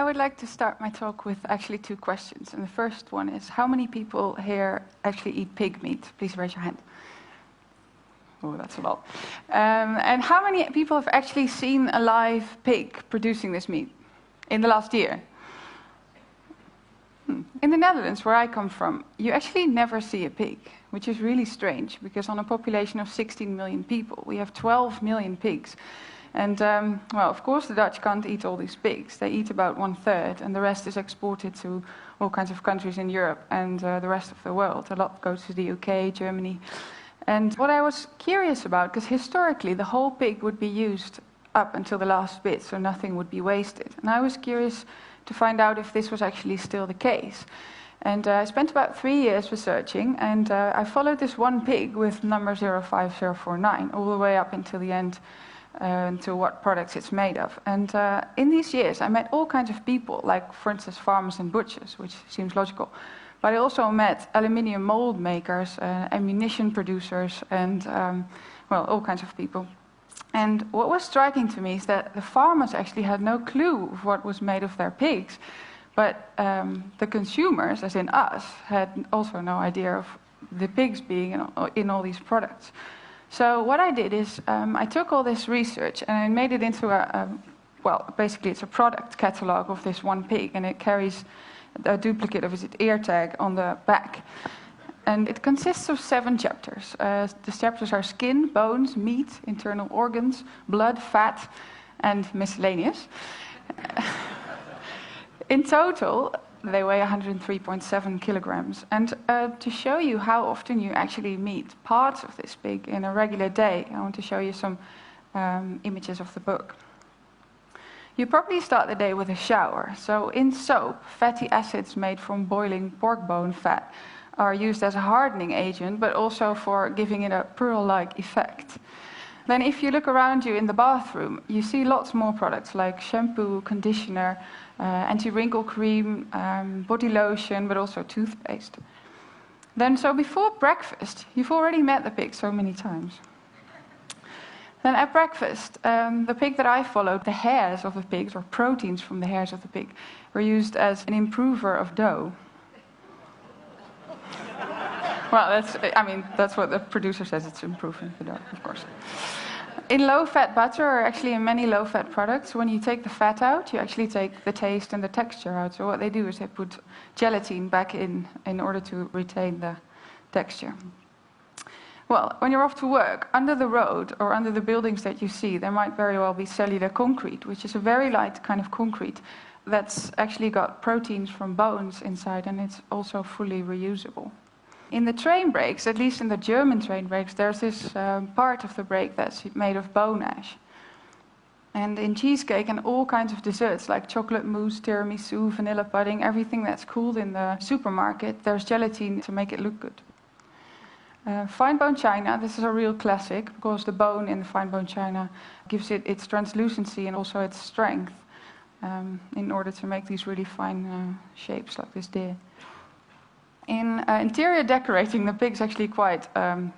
would like to start my talk with actually two questions. And the first one is, how many people here actually eat pig meat? Please raise your hand. Oh, that's a lot. And how many people have actually seen a live pig producing this meat in the last year? In the Netherlands, where I come from, you actually never see a pig, which is really strange, because on a population of 16 million people, we have 12 million pigs. And, well, of course, the Dutch can't eat all these pigs. They eat about 1/3, and the rest is exported to all kinds of countries in Europe and the rest of the world. A lot goes to the UK, Germany. And what I was curious about, because historically the whole pig would be used up until the last bit, so nothing would be wasted. And I was curious to find out if this was actually still the case. And I spent about 3 years researching, and I followed this one pig with number 05049 all the way up until the end, to what products it's made of. And in these years, I met all kinds of people, like, for instance, farmers and butchers, which seems logical. But I also met aluminium mold makers, ammunition producers, and, well, all kinds of people. And what was striking to me is that the farmers actually had no clue of what was made of their pigs, but the consumers, as in us, had also no idea of the pigs being in all these products. So what I did is I took all this research and I made it into well, basically it's a product catalog of this one pig, and it carries a duplicate of its ear tag on the back. And it consists of 7 chapters. The chapters are skin, bones, meat, internal organs, blood, fat, and miscellaneous. In total, they weigh 103.7 kilograms. And to show you how often you actually meet parts of this pig in a regular day, I want to show you some images of the book. You probably start the day with a shower. So in soap, fatty acids made from boiling pork bone fat are used as a hardening agent, but also for giving it a pearl-like effect. Then if you look around you in the bathroom, you see lots more products like shampoo, conditioner, anti-wrinkle cream, body lotion, but also toothpaste. Then, so before breakfast, you've already met the pig so many times. Then at breakfast, the pig that I followed, the hairs of the pigs, or proteins from the hairs of the pig, were used as an improver of dough. Well, that's what the producer says, it's improving the dough, of course. In low-fat butter, or actually in many low-fat products, when you take the fat out, you actually take the taste and the texture out. So what they do is they put gelatin back in order to retain the texture. Well, when you're off to work, under the road or under the buildings that you see, there might very well be cellular concrete, which is a very light kind of concrete that's actually got proteins from bones inside, and it's also fully reusable. In the train brakes, at least in the German train brakes, there's this part of the brake that's made of bone ash. And in cheesecake and all kinds of desserts, like chocolate mousse, tiramisu, vanilla pudding, everything that's cooled in the supermarket, there's gelatin to make it look good. Fine bone china, this is a real classic, because the bone in the fine bone china gives it its translucency and also its strength in order to make these really fine shapes like this deer. In interior decorating, the pig's actually quite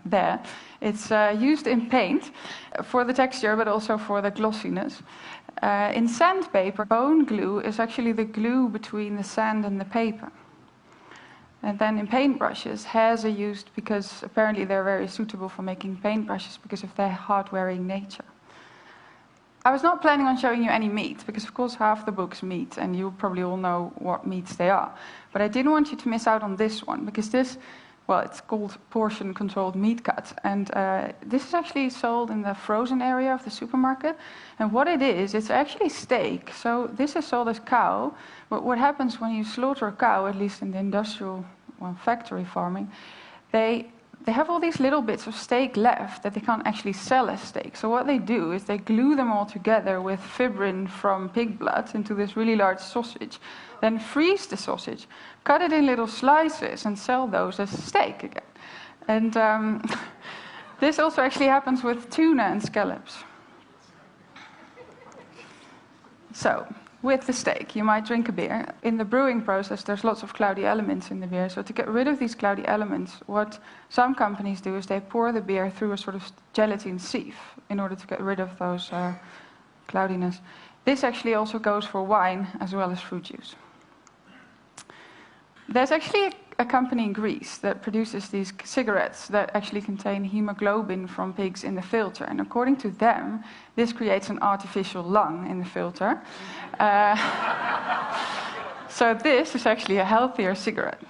there. It's used in paint for the texture, but also for the glossiness. In sandpaper, bone glue is actually the glue between the sand and the paper. And then in paintbrushes, hairs are used because apparently they're very suitable for making paintbrushes because of their hard-wearing nature. I was not planning on showing you any meat, because of course half the book's meat, and you probably all know what meats they are. But I didn't want you to miss out on this one, because this, well, it's called portion-controlled meat cut. And this is actually sold in the frozen area of the supermarket. And what it is, it's actually steak. So this is sold as cow. But what happens when you slaughter a cow, at least in the industrial, well, factory farming, they have all these little bits of steak left that they can't actually sell as steak. So what they do is they glue them all together with fibrin from pig blood into this really large sausage, then freeze the sausage, cut it in little slices, and sell those as steak again. And this also actually happens with tuna and scallops. So, with the steak, you might drink a beer. In the brewing process, there's lots of cloudy elements in the beer. So to get rid of these cloudy elements, what some companies do is they pour the beer through a sort of gelatin sieve in order to get rid of those cloudiness. This actually also goes for wine as well as fruit juice. There's actually a company in Greece that produces these cigarettes that actually contain hemoglobin from pigs in the filter. And according to them, this creates an artificial lung in the filter. So this is actually a healthier cigarette.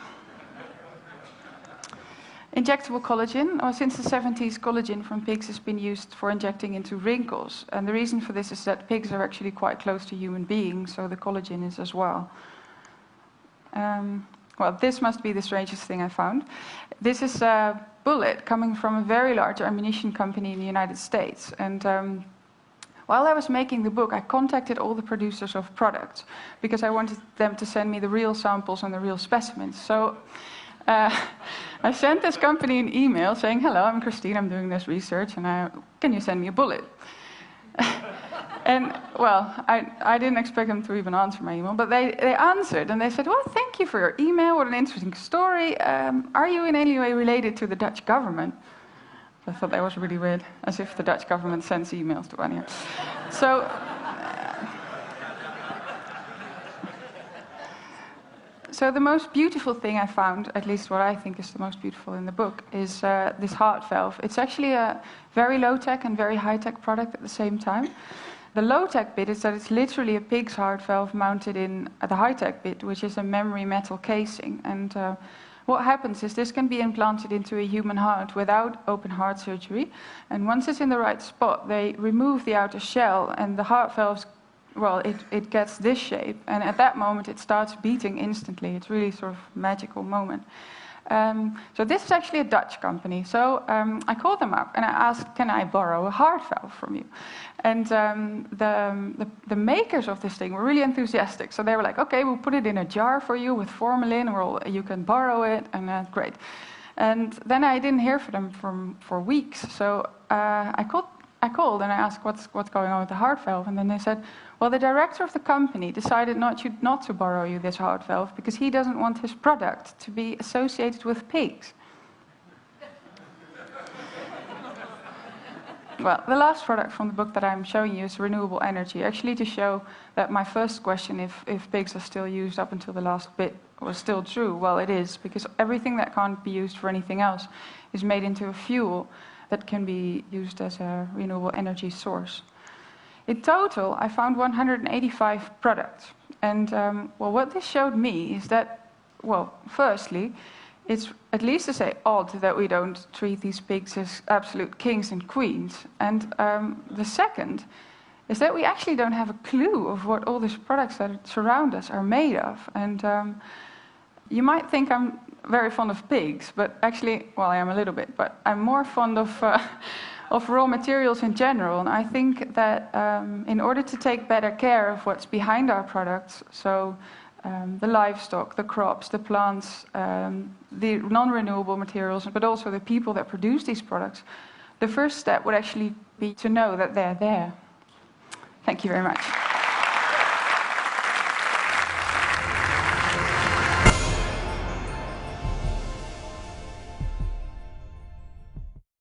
Injectable collagen. Well, since the 70s, collagen from pigs has been used for injecting into wrinkles. And the reason for this is that pigs are actually quite close to human beings, so the collagen is as well. Well, this must be the strangest thing I found. This is a bullet coming from a very large ammunition company in the United States. And while I was making the book, I contacted all the producers of products because I wanted them to send me the real samples and the real specimens. So I sent this company an email saying, "Hello, I'm Christine, I'm doing this research, and can you send me a bullet?" And, well, I didn't expect them to even answer my email, but they answered, and they said, "Well, thank you for your email, what an interesting story. Are you in any way related to the Dutch government?" I thought that was really weird, as if the Dutch government sends emails to anyone. So the most beautiful thing I found, at least what I think is the most beautiful in the book, is this heart valve. It's actually a very low-tech and very high-tech product at the same time. The low-tech bit is that it's literally a pig's heart valve mounted in the high-tech bit, which is a memory metal casing. And what happens is this can be implanted into a human heart without open heart surgery. And once it's in the right spot, they remove the outer shell, and the heart valves, well, it gets this shape. And at that moment, it starts beating instantly. It's really sort of a magical moment. So this is actually a Dutch company. So I called them up and I asked, "Can I borrow a heart valve from you?" And the makers of this thing were really enthusiastic. So they were like, "Okay, we'll put it in a jar for you with formalin, or you can borrow it," and great. And then I didn't hear from them for weeks. So I called and I asked, what's going on with the heart valve? And then they said, "Well, the director of the company decided not to borrow you this heart valve because he doesn't want his product to be associated with pigs." Well, the last product from the book that I'm showing you is renewable energy, actually to show that my first question, if pigs are still used up until the last bit, was still true. Well, it is, because everything that can't be used for anything else is made into a fuel that can be used as a renewable energy source. In total, I found 185 products. And well, what this showed me is that, well, firstly, it's at least to say odd that we don't treat these pigs as absolute kings and queens. And the second is that we actually don't have a clue of what all these products that surround us are made of. And you might think I'm very fond of pigs, but actually, well, I am a little bit, but I'm more fond of raw materials in general. And I think that in order to take better care of what's behind our products, so the livestock, the crops, the plants, the non-renewable materials, but also the people that produce these products, the first step would actually be to know that they're there. Thank you very much.